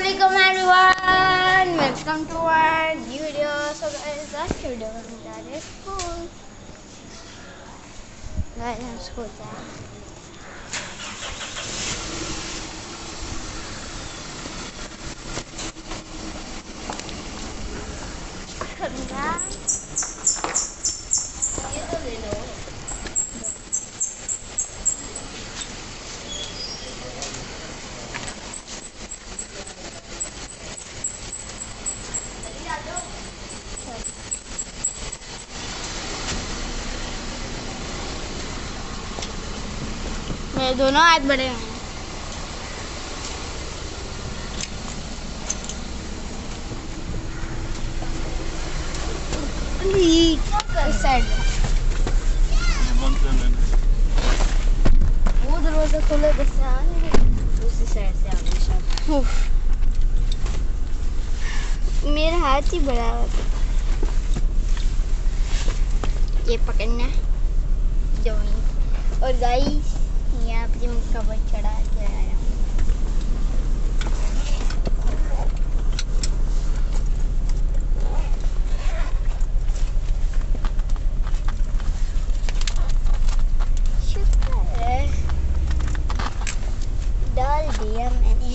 Assalamualaikum everyone, welcome to our new video. So guys, आज की video में हम जा रहे हैं स्कूल। गाइस हम स्कूल जा रहे हैं। ये तो ले लो। मेरे दोनों हाथ बड़े हैं। इस साइड वो दरवाजा खोले जैसे आएंगे, दूसरी साइड से आगे। मेरा हाथ ही बड़ा है। ये पकड़ना जो और गाइस यहाँ पे मैं कवर चढ़ा के आया हूँ। डाल दिया मैंने।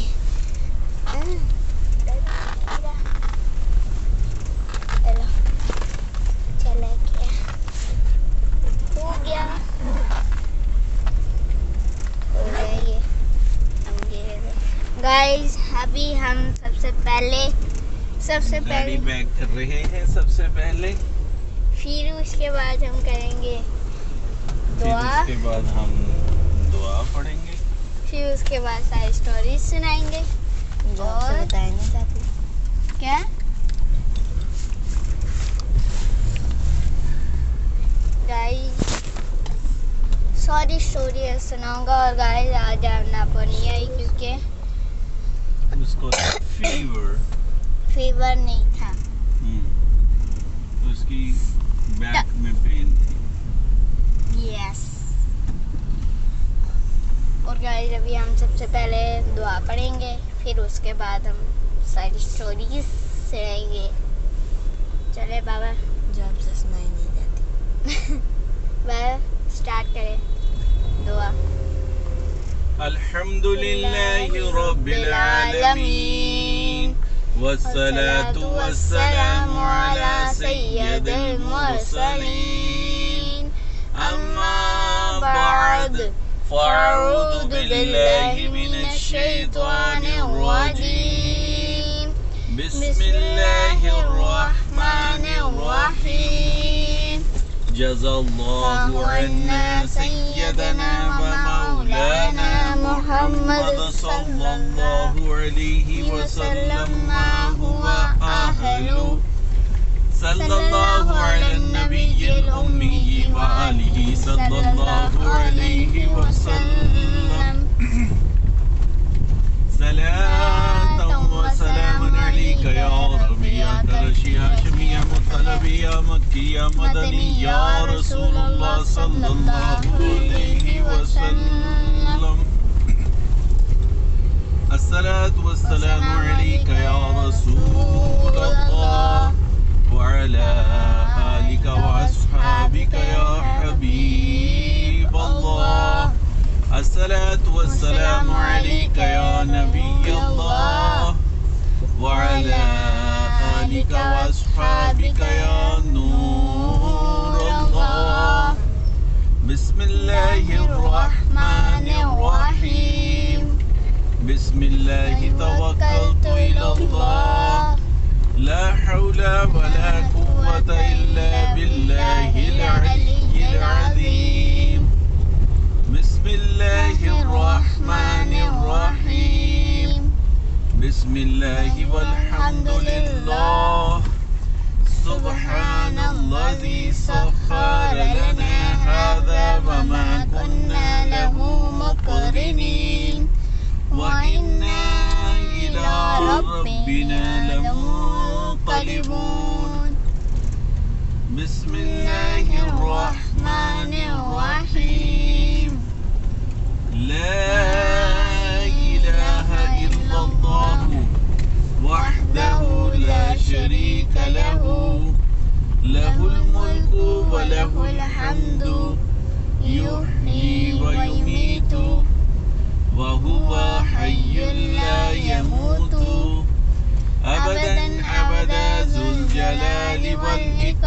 चला गया, हो गया। गाइस अभी हम सबसे पहले बैग कर रहे हैं सबसे पहले, फिर उसके बाद हम करेंगे दुआ, उसके बाद हम दुआ पढ़ेंगे, फिर उसके बाद सारी स्टोरी सुनाएंगे और बताएंगे साथ क्या गाइस सारी स्टोरी सुनाऊंगा। और गाइस आज आना नहीं आई क्योंकि उसको फीवर नहीं था, उसकी बैक में पेन थी। यस। और गाइस अभी हम सबसे पहले दुआ पढ़ेंगे, फिर उसके बाद हम सारी स्टोरीज सुनाएंगे। चले बाबा, जो आपसे सुनाई नहीं जाती। बाबा स्टार्ट करें दुआ। अल्हम्दुलिल्लाहि रब्बिल आलमीन वस्सलातु वस्सलामु अला सय्यिदिल मुरसलीन अम्मा बाद फ़अऊज़ु बिल्लाहि मिनश शैतानिर रजीम बिस्मिल्लाहिर रहमानिर रहीम जज़ाल्लाहु अन्ना सय्यदना व मौलाना मुहम्मद सल्लल्लाहु अलैहि वसल्लम मा हुवा अहलु सल्लल्लाहु अलन नबिय्यिल उम्मी व आलिहि सल्लल्लाहु अलैहि वसल्लम सलातन व सलामुन अलैका या रब्बी या करशी या शमी या मुत्तलबी या मक्की या मदनी या रसूलुल्लाह सल्लल्लाहु अलैहि वसल्लम अस्सलातु वस्सलामु अलैका या रसूलल्लाह व अला आलिका व अस्हाबिका या हबीबल्लाह अस्सलातु वस्सलामु अलैका या नबियल्लाह व अला आलिका व अस्हाबिका या नूरल्लाह बिस्मिल्लाहिर रहमानिर रहीम बिस्मिल्लाहि तवक्कलतु इलल्लाह ला हौला वला कुव्वता इल्ला बिल्लाहिल अलिय्यिल अज़ीम बिस्मिल्लाहिर रहमानिर रहीम बिस्मिल्लाहि वल्हम्दुलिल्लाह सुब्हानल्लज़ी सख्खरा लना हाज़ा व मा कुन्ना लहु मुक़रिनीन व इन्ना इला रब्बिना लमुन्क़लिबून बिस्मिल्लाहिर रहमानिर रहीम ला इलाहा इल्लल्लाह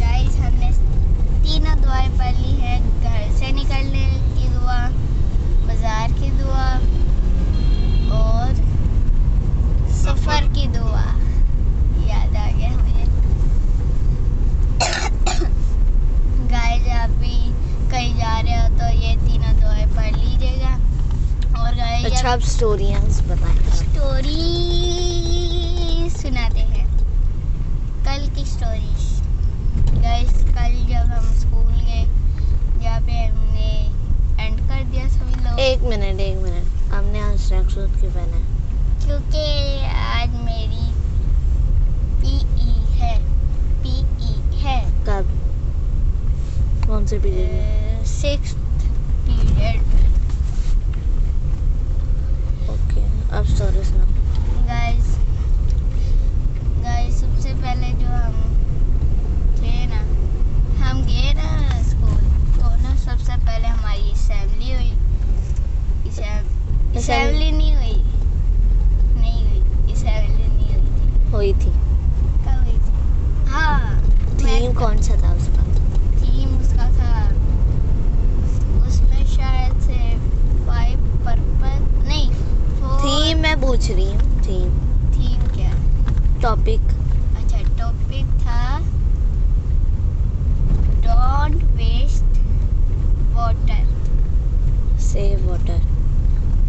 गाइस हमने तीनों दुआएं पढ़ ली है। घर से निकलने की दुआ, बाजार की दुआ और सफर की दुआ। याद आ गया मुझे। गाइस आप भी कहीं जा रहे हो तो ये तीनों दुआएं पढ़ लीजिएगा। और गाइस अच्छा आप स्टोरियाँ बताएं। स्टोरी सुनाते हैं। कल की स्टोरी। गाइस कल जब हम स्कूल गए, जहाँ पे हमने एंड कर दिया सभी लोग, एक मिनट हमने आज ट्रैक सूट क्यों पहना है? क्योंकि आज मेरी पीई है। कब? कौन से पीरियड में? 6th period. ओके अब स्टोरी सुनाओ। गाइस सबसे पहले जो हम गए ना स्कूल, तो ना सबसे पहले हमारी असेंबली हुई। असेंबली नहीं हुई थी। कब हुई थी? हाँ, थीम कौन सा था उसका? थीम उसका था, उसमें शायद से 5 पर्पल नहीं 4 थीम मैं पूछ रही हूँ। थीम क्या? टॉपिक अच्छा टॉपिक था don't waste water. Save water.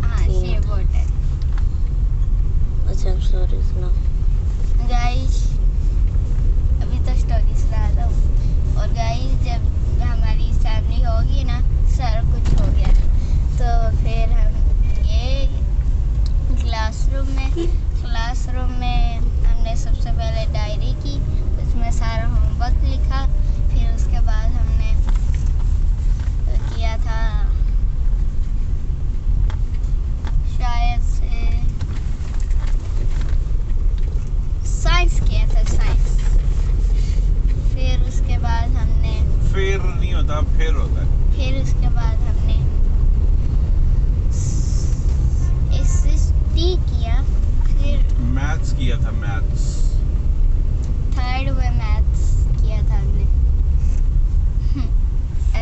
हाँ Theme सेव वाटर। अच्छा अब स्टोरी सुनाओ। गाइस अभी तो स्टोरी सुना रहा हूँ। और गाइस जब हमारी असेंबली होगी ना, सारा कुछ हो गया, तो फिर हम गए क्लासरूम में हमने सबसे पहले डायरी की, उसमें सारा होमवर्क लिखा। फिर उसके बाद हमने किया था शायद से साइंस किया था। फिर उसके बाद हमने फिर नहीं होता, फिर होता है। फिर उसके बाद हमने एसएसटी किया। फिर मैथ्स किया था, मैथ्स। थर्ड में मैथ्स किया था हमने।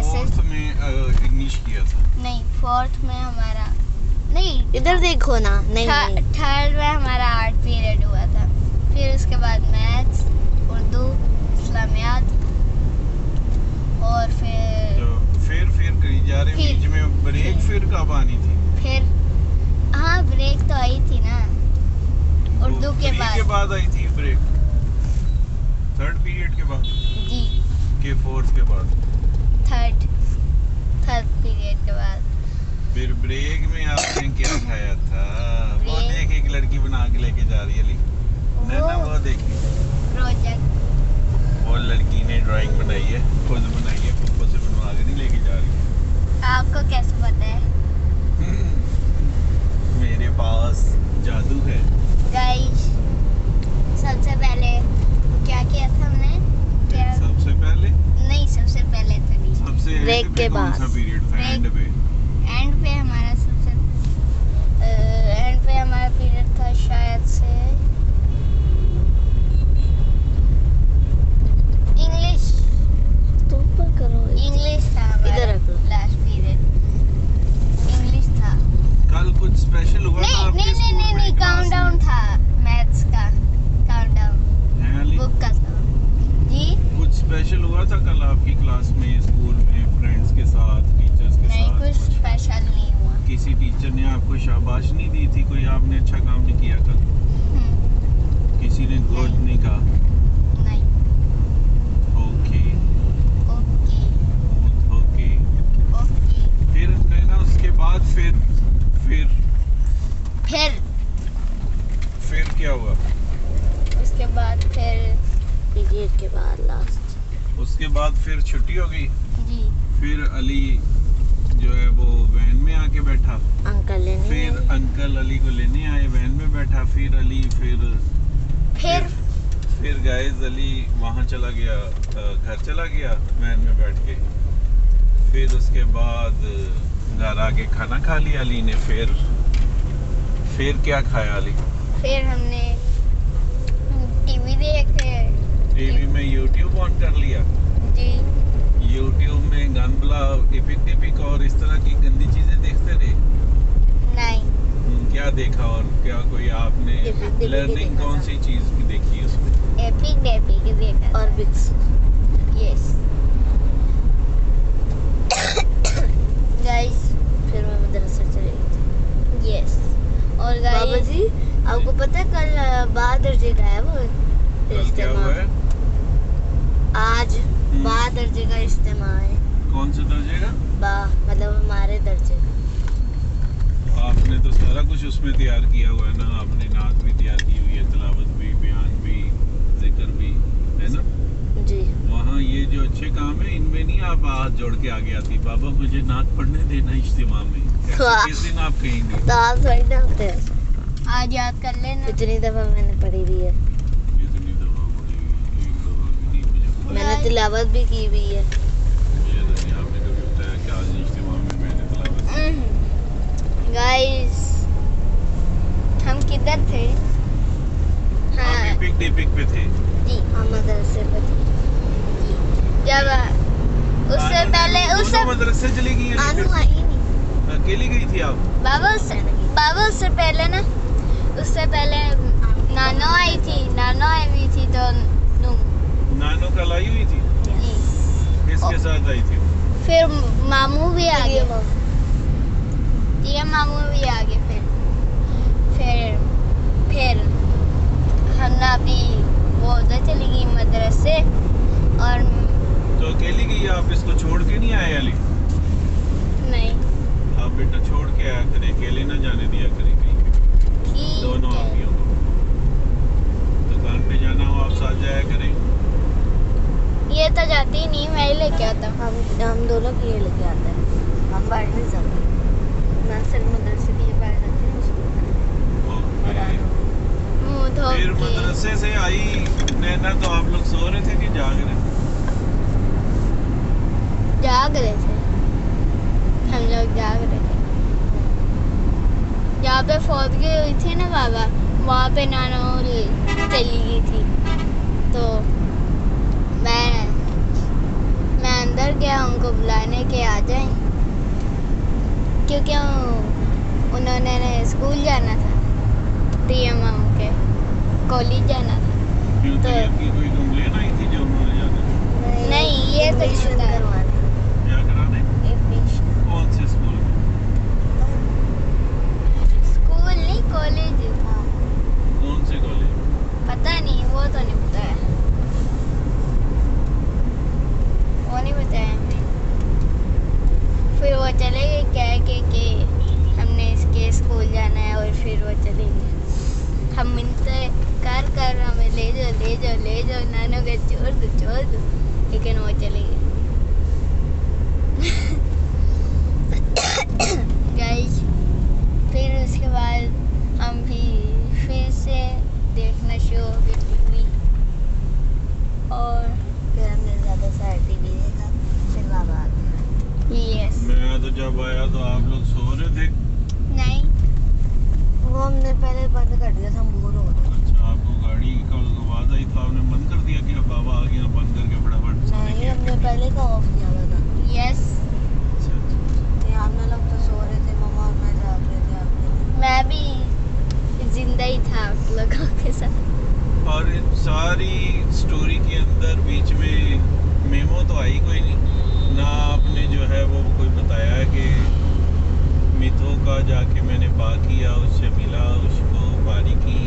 फोर्थ में इंग्लिश किया था। नहीं, फोर्थ में हमारा नहीं, इधर देखो ना। नहीं थर्ड में हमारा आर्ट पीरियड हुआ था। फिर उसके बाद मैथ्स, उर्दू, इस्लामियात और फिर कहीं जा रहे बीच में ब्रेक फिर कब आनी थी? फिर हाँ ब्रेक तो आई थी ना, उर्दू के बाद आई थी ब्रेक। थर्ड पीरियड के बाद जी, के फोर्थ के बाद थर्ड पीरियड के बाद। फिर ब्रेक में आपने क्या खाया था? वो देख एक लड़की बना के लेके जा रही है ना, वो देखी। प्रोजेक्ट। वो लड़की ने ड्राइंग बनाई है, खुद बनाई है, खुद से बनवा के नहीं लेके जा रही है। आपको कैसे पता है? मेरे पास जादू है। गाइस सबसे पहले क्या किया था हमने? सबसे पहले तो नहीं, सबसे ब्रेक के बाद। कौन सा पीरियड था? एंड पे हमारा पीरियड था शायद से इंग्लिश। इंग्लिश था इधर रख लो। लास्ट पीरियड इंग्लिश था। कल कुछ स्पेशल हुआ था आपके स्कूल में? नहीं काउंटडाउन था, मैथ्स का काउंटडाउन, बुक का था जी। कुछ स्पेशल हुआ था कल आपकी क्लास में, स्कूल में, फ्रेंड्स के साथ, टीचर्स के नहीं, साथ? कुछ स्पेशल नहीं हुआ। किसी टीचर ने आपको शाबाश नहीं दी थी? कोई आपने अच्छा काम नहीं किया कल? किसी ने गुड नहीं कहा? नहीं। Okay okay. ओके ईद के बाद लास्ट। उसके बाद फिर छुट्टी हो गई। जी। फिर अली जो है वो वैन में आके बैठा, अंकल लेने फिर आए। अंकल अली को लेने आए, वैन में बैठा, फिर अली फिर गाइस अली वहाँ चला गया, घर चला गया वैन में बैठ के। फिर उसके बाद घर आके खाना खा लिया अली ने। फिर क्या खाया अली? फिर हमने टीवी देखे। टीवी में यूट्यूब ऑन कर लिया। जी। यूट्यूब में गानबला, एपिक और इस तरह की गंदी चीजें देखते रहे? नहीं। क्या देखा और क्या कोई आपने एपिक लर्निंग देखा कौन था। सी चीज की देखी उसमें? एपिक देखा और बिक्स। Yes guys. फिर मैं मदरसे चली गई। यस। और बाबा गाइस जी आपको पता है कल बहादुर जी का है वो कल क्या हुआ है? आज बहादुर जी का इज्तिमा है। कौन से दर्जे का? मतलब हमारे दर्जे का। आपने तो सारा कुछ उसमें तैयार किया हुआ है ना, आपने नात भी तैयार की हुई है, तिलावत भी, बयान भी, जिक्र भी, है ना? जी। वहाँ ये जो अच्छे काम है इनमें नहीं आप हाथ जोड़ के आगे आती, बाबा मुझे नात पढ़ने देना इज्तिमा में। वाह। किस दिन आप कहेंगे? तो आप थोड़ी ना होते हैं। आज याद कर लेना। इतनी दफा मैंने पढ़ी हुई है। इतनी दफा पढ़ी, एक दफा भी नहीं मुझे पता। मैंने तिलावत भी की हुई है। मुझे तो नहीं आपने कभी बताया कि आज इज्तिमा में मैंने तिलावत की। गाइस हम किधर थे? हाँ आप एपिक पे थे। जी। हम मदरसे पे थे। जब उससे पहले दोनों मदरसे चली गई हैं आनू फिर? आई नहीं। अकेली गई थी आप? बाबा उससे पहले ना, उससे पहले नानो आई हुई थी तो नानो कल आई हुई थी? जी। किसके साथ आई थी? फिर मामू भी आ ये गए। ये मामू भी आ गए। फिर हम ना अभी वो उधर चली गई मदरसे। और तो अकेली गई, आप इसको छोड़ के नहीं आए अली? नहीं आप बेटा छोड़ के आया करें, अकेले ना जाने दिया करें कहीं। ठीक दोनों है। आपियों को दुकान पे जाना हो आप साथ जाया करें। ये तो जाती नहीं, मैं ही लेके आता हूँ। हम दोनों की ये लेके आते हैं। हम बैठ नहीं सकते। मैं सिर्फ मदरसे के लिए बैठ सकती हूँ उसको। और ओके। आनू। मुंह धो फिर के। मदरसे से आई नैना तो आप लोग सो रहे थे कि जाग रहे थे? जाग रहे थे हम लोग, जाग रहे थे। जहाँ पे फौतगी हुई थी ना बाबा, वहाँ पे नानो चली गई थी। तो मैं अंदर गया उनको बुलाने के आ जाए, क्योंकि उन्होंने स्कूल जाना था, टीएम के कॉलेज जाना था। क्यों तो- आपकी कोई कंप्लेन आई थी जो उन्होंने जाना था? नहीं, ये कुछ एडमिशन नहीं। करवाने। क्या कराने? एडमिशन। कौन से स्कूल में? स्कूल नहीं, कॉलेज। कौन से कॉलेज? पता नहीं, वो तो नहीं बताया, वो नहीं बताया हमें। फिर वो चले गए कह के कि हमने इसके स्कूल जाना है, और फिर वो चले गए। हम मिनते कर हमें ले जाओ नानो के छोड़ दो, लेकिन वो चले गए। गाइस फिर उसके बाद हम भी फिर से देखना शुरू हो गए टीवी, और फिर हमने ज़्यादा सारा टीवी देखा। फिर बाबा आ गए। यस। मैं तो जब आया तो आप लोग सो रहे थे। नहीं, वो हमने पहले बंद कर दिया था, हम बोर हो गए। अच्छा, आपको गाड़ी का आवाज आई तो आपने बंद कर दिया कि अब बाबा आ गया, बंद करके फटाफट सोने नहीं, की हमने पहले का ऑफ किया हुआ था। यस। अच्छा, अच्छा। ये हम लोग तो सो रहे थे, मम्मा और मैं जाग रहे थे। आपने मैं भी जिंदा ही था आप लोगों के साथ। और इन सारी स्टोरी के अंदर बीच में मेमो तो आई कोई नहीं ना, आपने जो है वो कोई बताया है कि मिथो का जाके मैंने बा किया, उससे मिला, उसको बारी की,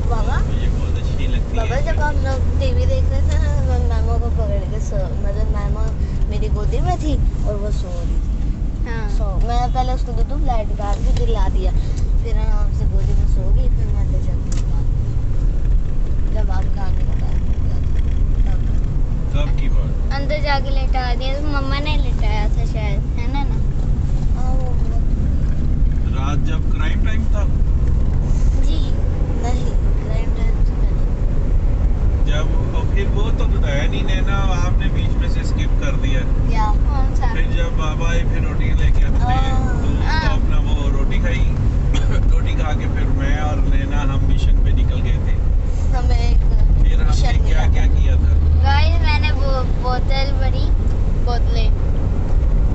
बाबा मुझे बहुत अच्छी लगती बाबा है। जब हम लोग टीवी देख रहे थे ना, मैं मैमो को पकड़ के मतलब मैमो मेरी गोदी में थी और वो सो रही थी। हाँ। मैं पहले उसको दूध लाइट काट के दिला दिया, फिर आराम से गोदी में सो गई। फिर मैं ले जाती हूँ जब आपका आने का टाइम हो गया था। जाके लेटा दिया, तो मम्मा ने लेटाया था शायद, है ना ना? रात जब क्राइम टाइम था, जी नहीं, क्राइम टाइम से पहले। जब और फिर वो तो बताया नहीं नैना, आपने बीच में से स्किप कर दिया। क्या? कौन सा? फिर जब बाबा आए फिर रोटी लेके अपने तो अपना वो रोटी खाई। रोटी खा के फिर मैं और नैना हम मिशन पे निकल गए थे। हमें एक फिर हमने मिशन क्या मिला क्या था। किया था? गाइस मैंने वो बोतलें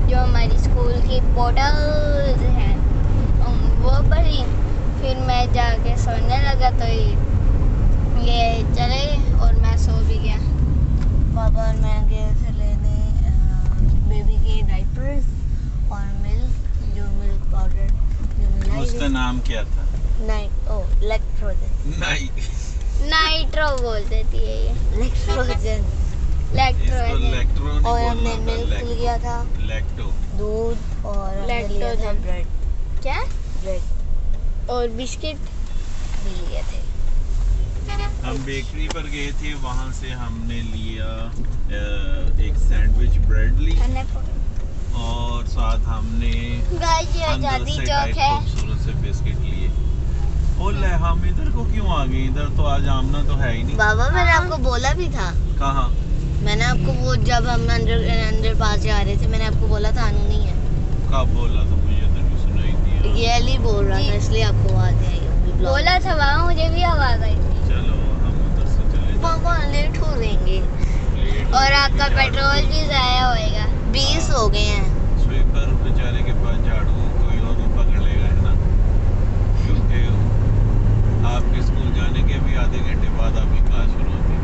जो हमारी स्कूल की बोतल्स हैं वो भरी। फिर मैं जाके सोने लगा तो ये चले और मैं सो भी गया। पापा और मैं गए थे लेने बेबी के डायपर्स और मिल्क, जो मिल्क पाउडर जो मिला उसका नाम क्या था? इलेक्ट्रोजन। नहीं, नाइट्रो बोल देती है ये, इलेक्ट्रोजन। इसको इलेक्ट्रो। लैक्टो नहीं और हमने बोलना मिल्क था, लिया था, लैक्टो। दूध, और हमने लिया था लैक्टोजन। ब्रेड क्या? ब्रेड और बिस्किट। भी लिए थे। हम बेकरी पर गए थे, वहाँ से हमने लिया एक सैंडविच ब्रेड ली और साथ हमने गाइस ये अंदर आजादी से चौक टाइट है। खूबसूरत से बिस्किट लिए। बोल रहे हम इधर को क्यों आ गए? इधर तो आज आमना तो है ही नहीं। बाबा मैंने हाँ। आपको बोला भी था, कहाँ? मैंने आपको वो जब हम अंदर पास जा रहे थे मैंने आपको बोला था अनु नहीं है। कब बोला था? मुझे तो नहीं सुनाई दिया। ये अली बोल रहा था जी। इसलिए आपको आवाज नहीं आई होगी ब्लॉग। बोला था वहाँ, मुझे भी आवाज आई थी। चलो हम उधर से चले जाते पापा लेट हो जाएंगे, हैं। लेट हो और गए, आपका झाड़ू पेट्रोल भी जाया होएगा। 20 हो गए हैं। स्वीपर बेचारे के पास झाड़ू कोई और भी पकड़ लेगा, है ना? क्योंकि आपके स्कूल जाने के भी आधे घंटे बाद आपकी क्लास शुरू होती है।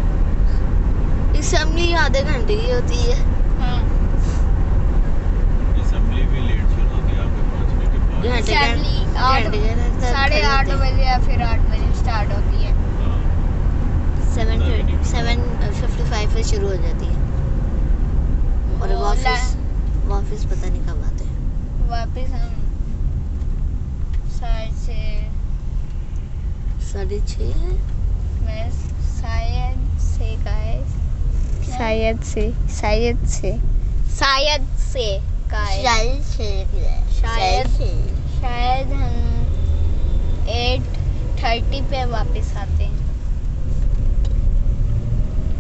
असेंबली आधे घंटे की होती है। हाँ। असेंबली भी लेट शुरू होती है आपके पहुंचने के बाद। घंटे असेंबली घंटे 8:30 बजे या फिर 8 बजे स्टार्ट होती है। हाँ, 7:55 से शुरू हो जाती है और वो वापस पता नहीं कब आते हैं। वापस हम शायद से 6:30। मैं शायद से गाइस, शायद से शायद हम 8:30 पे वापस आते हैं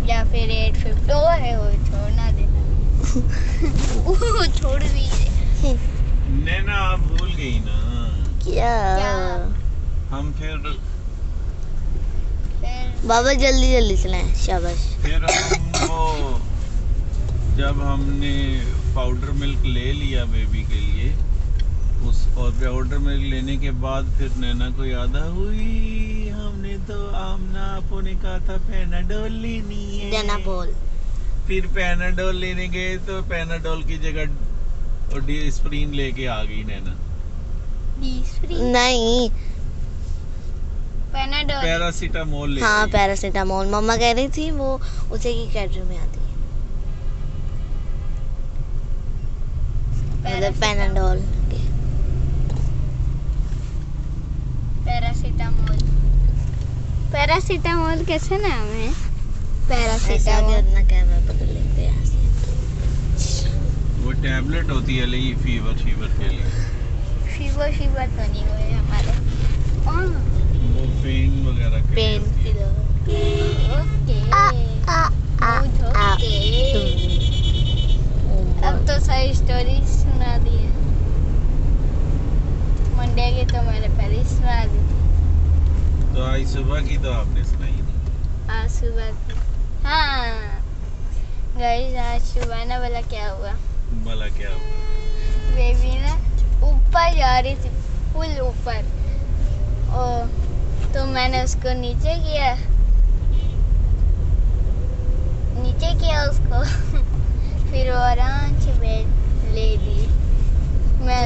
या फिर 8:50। ओ है वो छोड़ना देना। वो छोड़ भी दे। नैना आप भूल गई ना। क्या? हम फिर बाबा जल्दी जल्दी चलाएं, शाबाश। फिर हम वो जब हमने पाउडर मिल्क ले लिया बेबी के लिए, उस और पाउडर मिल्क लेने के बाद फिर नैना को याद हुई हमने तो आमना आपो ने कहा था पैनाडोल लेनी है। देना बोल। फिर पैनाडोल लेने गए तो पैनाडोल की जगह डिस्प्रिन लेके आ गई नैना। नहीं, पैनाडोल। पैरासीटामोल ले हाँ गई। पैरासीटामोल मम्मा कह रही थी वो उसे की कैटेगरी में आती है, मतलब पैनाडोल के। पैरासीटामोल कैसे नाम है? ऐसा पैरासीटामोल करना, कैमरा पकड़ लेते हैं यहाँ से। वो टैबलेट होती है ले फीवर के लिए। फीवर तो नहीं हुए हमारे। वो पेन वगैरह के लिए पेन होती की है। दवा। अब तो सारी स्टोरी सुना दी है। मंडे की तो मैंने पहले ही सुना दी थी। तो आज सुबह की तो आपने सुनाई नहीं। आज सुबह की। हाँ गाइस, आज सुबह ना बोला क्या हुआ, भला क्या हुआ? बेबी ना ऊपर जा रही थी, फुल ऊपर। तो मैंने उसको नीचे किया उसको। फिर वो आराम से बेड ले दी। मैं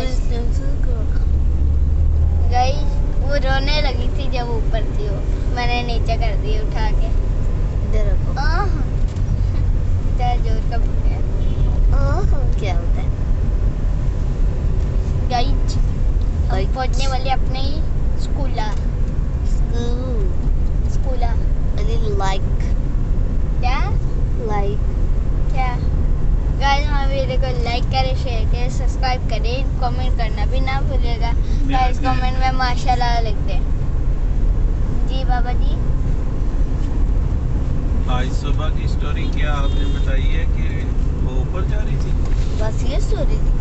गई, वो रोने लगी थी जब ऊपर थी वो, मैंने नीचे कर दी उठा के। इधर रखो। इतना जोर का बुखार। क्या होता है? गाइस हम पहुंचने वाले अपने ही स्कूला। अली लाइक क्या लाइक क्या वीडियो को लाइक करें, शेयर करें, सब्सक्राइब करें, कमेंट करना भी ना भूलिएगा गाइस। कमेंट में माशाल्लाह लिख दें। जी बाबा जी, आज सुबह की स्टोरी क्या आपने बताई है कि वो ऊपर जा रही थी? बस ये स्टोरी थी,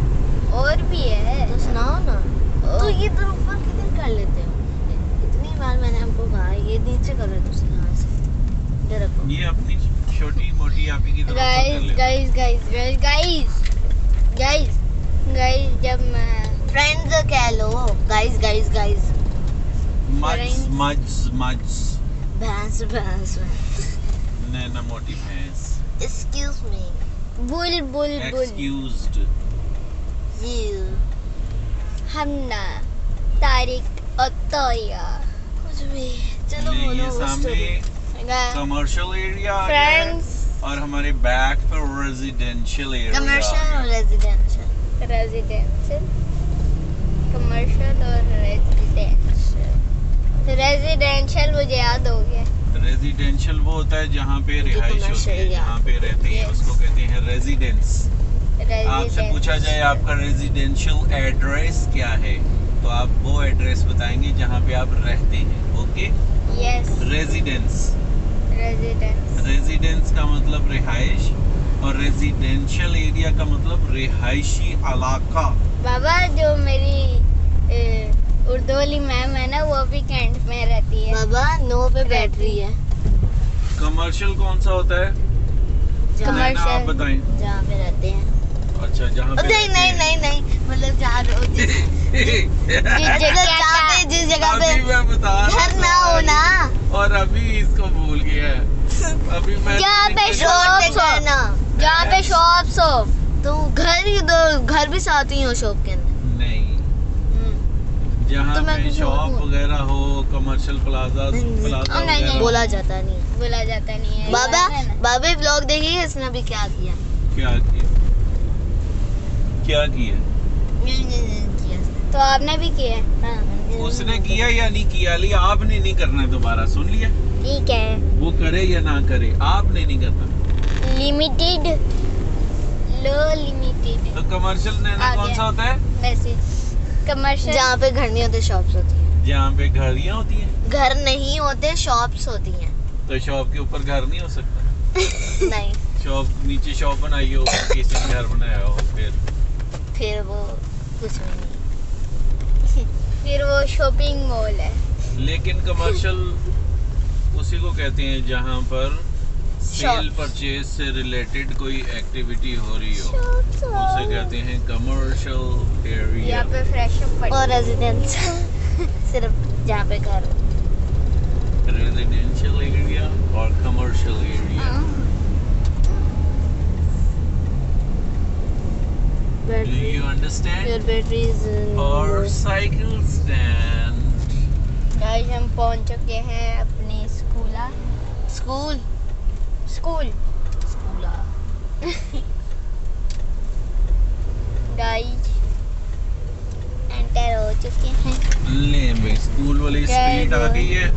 और भी है तो सुनाओ ना। तो ये तो ऊपर किधर कर लेते हो? इतनी बार मैंने हमको कहा ये नीचे कर रहे तुम यहाँ से, इधर रखो। ये अपनी छोटी मोटी आप ही की तरफ guys guys guys guys guys guys guys जब मैं फ्रेंड्स कह लो, गाइस गाइस गाइस। मज मज मज भैंस भैंस नैना मोटी भैंस। एक्सक्यूज मी, बुल बुल बुल एक्सक्यूज्ड। यू हमना तारिक और तोया कुछ भी, चलो ये बोलो वो सामने स्टोरी। कमर्शियल एरिया आ गया है फ्रेंड्स और हमारे बैक पर रेजिडेंशियल एरिया। कमर्शियल और रेजिडेंशियल। रेजिडेंशियल, कमर्शियल और रेजिडेंशियल। रेजिडेंशियल मुझे याद हो गया। रेजिडेंशियल वो होता है जहाँ पे रिहाइश होती है, जहाँ पे रहते हैं, उसको कहते हैं रेजिडेंस। आपसे पूछा जाए आपका रेजिडेंशियल एड्रेस क्या है, तो आप वो एड्रेस बताएंगे जहाँ पे आप रहते हैं। Okay, yes, residence. Residence. Residence का मतलब रिहाइश और रेजिडेंशियल एरिया का मतलब रिहायशी इलाका। बाबा जो मेरी उर्दू वाली मैम है ना, वो भी कैंट में रहती है। बाबा नो पे बैटरी है। कमर्शियल कौन सा होता है? नैना आप बताएं। जहाँ पे रहते हैं। अच्छा, जहाँ पे नहीं नहीं नहीं नहीं, मतलब जहाँ जिस जगह पे अभी मैं बता घर ना हो ना, और अभी इसको भूल गया है। अभी मैं जहाँ पे रोड पे घर ना, जहाँ पे शॉप्स हो, तो घर ही दो, घर भी साथ ही हो शॉप के अंदर। नहीं, जहाँ तो मैं पे कुछ शॉप और- वगैरह हो, कमर्शियल प्लाजा प्लाजा नहीं, वगैरह। बोला जाता नहीं। बोला जाता नहीं है। बाबा है ना? बाबा ब्लॉग देखिए, इसने अभी क्या किया। क्या किया? क्या किया? तो आपने भी किया है? हाँ, उसने किया या नहीं किया, लिया आपने नहीं करना है, दोबारा सुन लिया। ठीक है। वो करे या ना करे, आपने नहीं करना। लिमिटेड, लो लिमिटेड। तो कमर्शियल नैना आ कौन गया। सा होता है? Message commercial. जहाँ पे घर नहीं होते शॉप्स होती हैं। जहाँ पे घरियाँ होती हैं। घर नहीं होते शॉप्स होती हैं। तो शॉप के ऊपर घर नहीं हो सकता। नहीं, शॉप नीचे शॉप बनाई हो, ऊपर किसी ने घर बनाया हो, फिर वो कुछ भी नहीं। फिर वो शॉपिंग मॉल है। लेकिन कमर्शियल उसी को कहते हैं जहाँ पर सेल परचेज से रिलेटेड कोई एक्टिविटी हो रही हो, उसे कहते हैं कमर्शियल एरिया। यहाँ पे फ्रेश अप और रेजिडेंस सिर्फ जहाँ पे घर हो। रेजिडेंशियल एरिया और commercial area. Do you understand? Your battery is और साइकिल स्टैंड। गाइस हम पहुंच चुके हैं अपने स्कूल स्कूल गाइस एंटर हो चुके हैं। ले भाई, स्कूल वाली स्ट्रीट आ गई है।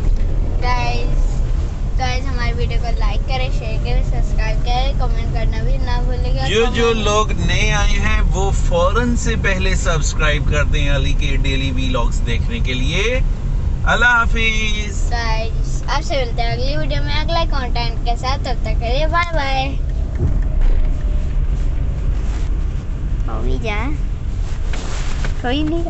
गाइस हमारी वीडियो को लाइक करें, शेयर करें, सब्सक्राइब करें, कमेंट करना भी ना भूलिएगा। जो लोग नए आए हैं वो फौरन से पहले सब्सक्राइब कर दें अली के डेली व्लॉग्स देखने के लिए। अल्लाह हाफिज। गाइस आपसे मिलते हैं अगली वीडियो में अगला कंटेंट के साथ। तब तक के लिए बाय बाय। हो भी जा, कोई नहीं।